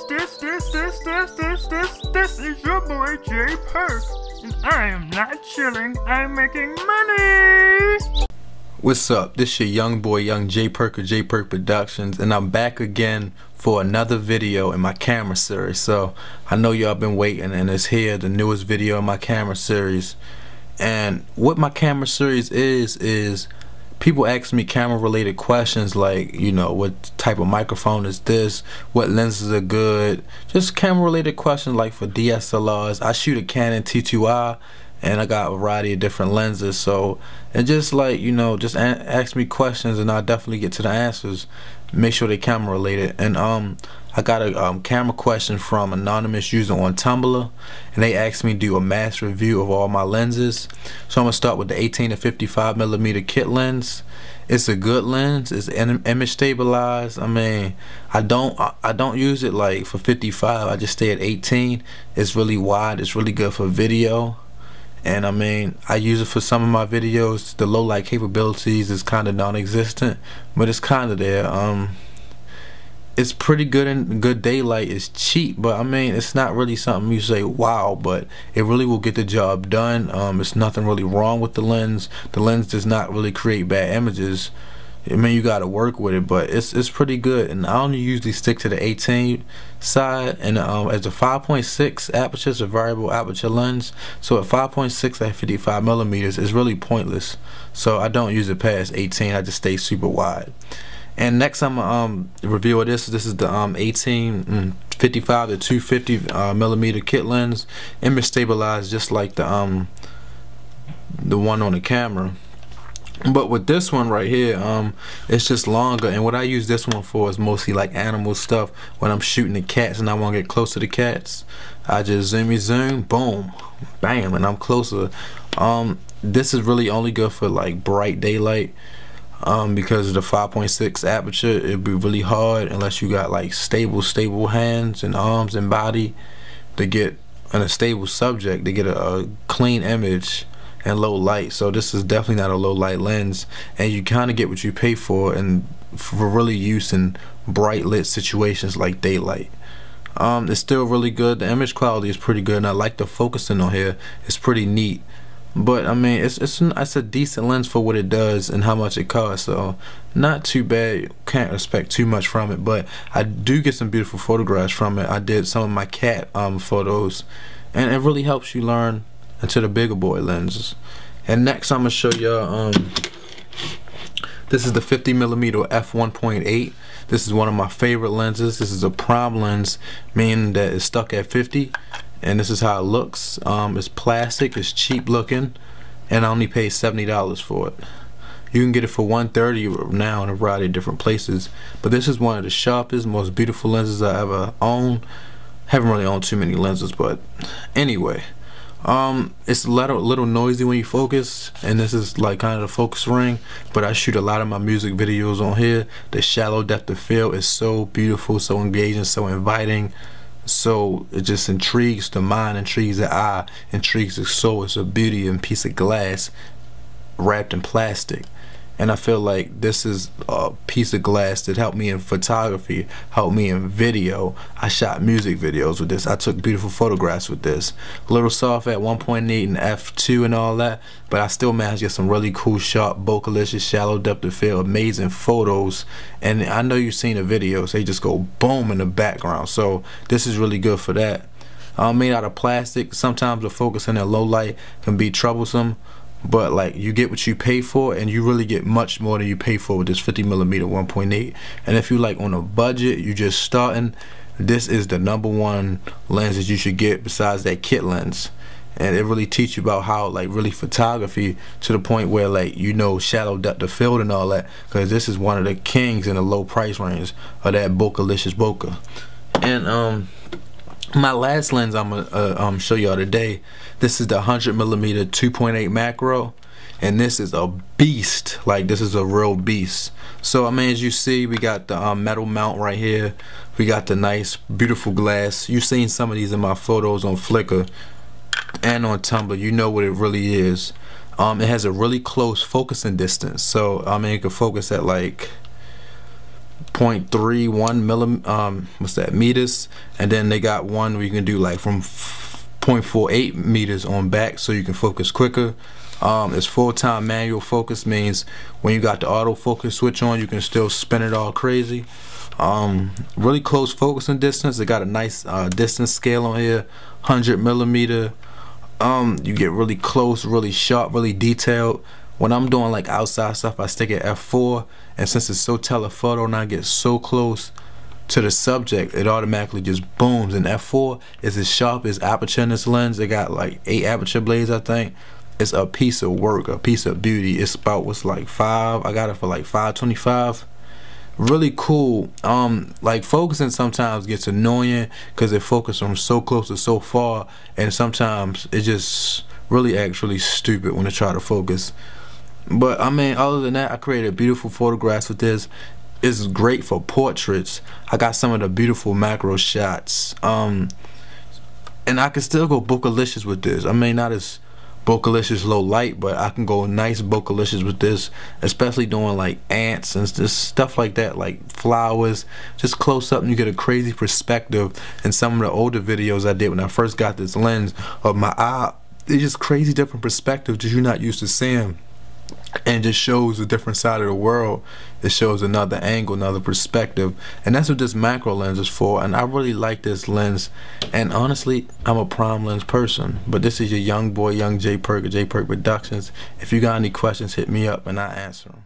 This is your boy J.Perk, and I am not chilling, I'm making money! What's up? This your young boy, young J.Perk of J.Perk Productions, and I'm back again for another video in my camera series. So I know y'all been waiting, and it's here, the newest video in my camera series. And what my camera series is people ask me camera related questions like, you know, what type of microphone is this, what lenses are good, just camera related questions like for DSLRs. I shoot a Canon T2i and I got a variety of different lenses, so, and just like, you know, just ask me questions and I'll definitely get to the answers. Make sure they camera related. And I got a camera question from anonymous user on Tumblr, and they asked me to do a mass review of all my lenses. So I'm gonna start with the 18 to 55mm kit lens. It's a good lens. It's image stabilized. I mean, I don't use it like for 55. I just stay at 18. It's really wide. It's really good for video. And I mean, I use it for some of my videos. The low light capabilities is kind of non-existent, but it's kind of there. It's pretty good in good daylight. It's cheap, but I mean, it's not really something you say wow, but it really will get the job done. It's nothing really wrong with the lens. The lens does not really create bad images. I mean, you got to work with it, but it's pretty good. And I only usually stick to the 18 side, and as a 5.6 aperture, it's a variable aperture lens. So at 5.6 at 55mm, it's really pointless. So I don't use it past 18. I just stay super wide. And next I'm gonna review this. This is the 55 to 250mm kit lens, image stabilized, just like the one on the camera. But with this one right here, it's just longer, and what I use this one for is mostly like animal stuff. When I'm shooting the cats and I want to get close to the cats, I just zoom, boom, bam, and I'm closer. This is really only good for like bright daylight, because of the 5.6 aperture. It'd be really hard unless you got like stable hands and arms and body to get in a stable subject to get a clean image and low light. So this is definitely not a low light lens, and you kind of get what you pay for, and for really use in bright lit situations like daylight. It's still really good. The image quality is pretty good, and I like the focusing on here. It's pretty neat. But I mean, it's a decent lens for what it does and how much it costs, so not too bad. Can't expect too much from it, but I do get some beautiful photographs from it. I did some of my cat photos, and it really helps you learn into the bigger boy lenses. And next I'm gonna show y'all this is the 50mm f1.8. This is one of my favorite lenses. This is a prime lens, meaning that it's stuck at 50, and this is how it looks. It's plastic, it's cheap looking, and I only paid $70 for it. You can get it for $130 now in a variety of different places, but this is one of the sharpest, most beautiful lenses I ever owned. Haven't really owned too many lenses, but anyway, it's a little noisy when you focus, and this is like kind of the focus ring, but I shoot a lot of my music videos on here. The shallow depth of field is so beautiful, so engaging, so inviting, so it just intrigues the mind, intrigues the eye, intrigues the soul. It's a beauty and piece of glass wrapped in plastic, and I feel like this is a piece of glass that helped me in photography, helped me in video. I shot music videos with this. I took beautiful photographs with this. A little soft at 1.8 and f2 and all that, but I still managed to get some really cool, sharp, bokeh-licious, shallow depth of field, amazing photos. And I know you've seen the videos, they just go boom in the background. So this is really good for that. Made out of plastic. Sometimes the focus in a low light can be troublesome, but like, you get what you pay for, and you really get much more than you pay for with this 50mm 1.8. And if you like on a budget, you just starting, this is the #1 lens that you should get besides that kit lens. And it really teach you about how, like, really photography, to the point where, like, you know, shallow depth of field and all that, because this is one of the kings in the low price range of that bokeh-licious bokeh. And my last lens I'm gonna show y'all today, this is the 100mm 2.8 macro, and this is a beast. Like, this is a real beast. So I mean, as you see, we got the metal mount right here. We got the nice beautiful glass. You've seen some of these in my photos on Flickr and on Tumblr. You know what it really is. It has a really close focusing distance, so I mean, it can focus at like 0.31 what's that, meters, and then they got one where you can do like from 0.48 meters on back, so you can focus quicker. It's full-time manual focus, means when you got the autofocus switch on, you can still spin it all crazy. Really close focusing distance. They got a nice distance scale on here, 100 millimeter. You get really close, really sharp, really detailed. When I'm doing like outside stuff, I stick at f4, and since it's so telephoto and I get so close to the subject, it automatically just booms. And f4 is as sharp as aperture in this lens. They got like 8 aperture blades, I think. It's a piece of work, a piece of beauty. It's about, what's like 5, I got it for like $5.25. Really cool. Like focusing sometimes gets annoying because it focuses from so close to so far, and sometimes it just really acts really stupid when I try to focus. But I mean, other than that, I created beautiful photographs with this. It's great for portraits. I got some of the beautiful macro shots. And I can still go bokeh-licious with this. I mean, not as bokeh-licious low light, but I can go nice bokeh-licious with this, especially doing like ants and just stuff like that, like flowers, just close up, and you get a crazy perspective. In some of the older videos I did when I first got this lens of my eye, it's just crazy different perspectives that you're not used to seeing, and just shows a different side of the world. It shows another angle, another perspective, and that's what this macro lens is for. And I really like this lens, and honestly, I'm a prime lens person. But this is your young boy, young J.Perk of J.Perk Productions. If you got any questions, hit me up and I answer them.